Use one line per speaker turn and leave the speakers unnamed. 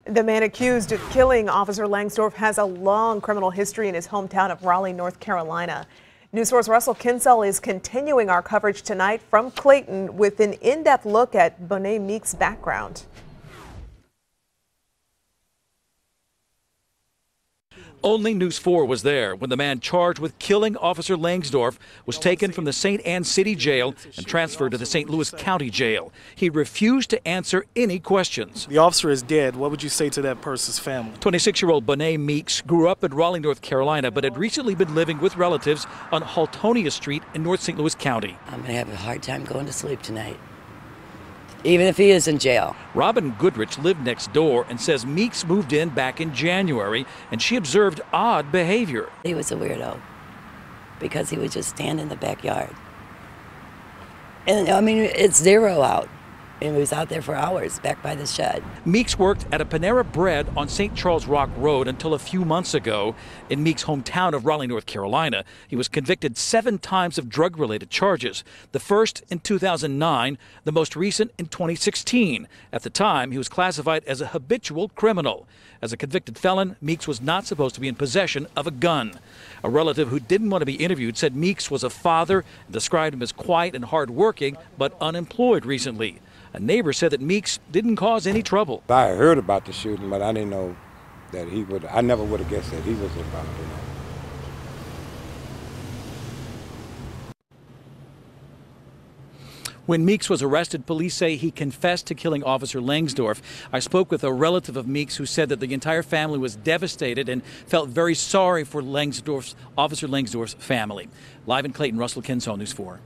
The man accused of killing Officer Langsdorff has a long criminal history in his hometown of Raleigh, North Carolina. News 4's Russell Kinsell is continuing our coverage tonight from Clayton with an in-depth look at Bonet Meeks' background.
Only News 4 was there when the man charged with killing Officer Langsdorff was taken from the St. Anne City Jail and transferred to the St. Louis County Jail. He refused to answer any questions.
The officer is dead. What would you say to that person's family?
26-year-old Bonet Meeks grew up in Raleigh, North Carolina, but had recently been living with relatives on Haltonia Street in North St. Louis County.
I'm going to have a hard time going to sleep tonight, even if he is in jail.
Robin Goodrich lived next door and says Meeks moved in back in January, and she observed odd behavior.
He was a weirdo because he would just stand in the backyard. And I mean, it's 0 out. And he was out there for hours back by the shed.
Meeks worked at a Panera Bread on St. Charles Rock Road until a few months ago. In Meeks' hometown of Raleigh, North Carolina, he was convicted 7 times of drug-related charges. The first in 2009, the most recent in 2016. At the time, he was classified as a habitual criminal. As a convicted felon, Meeks was not supposed to be in possession of a gun. A relative who didn't want to be interviewed said Meeks was a father and described him as quiet and hardworking, but unemployed recently. A neighbor said that Meeks didn't cause any trouble.
I heard about the shooting, but I didn't know that he would. I never would have guessed that he was involved in it.
When Meeks was arrested, police say he confessed to killing Officer Langsdorff. I spoke with a relative of Meeks who said that the entire family was devastated and felt very sorry for Officer Langsdorff's family. Live in Clayton, Russell Kinsell, News 4.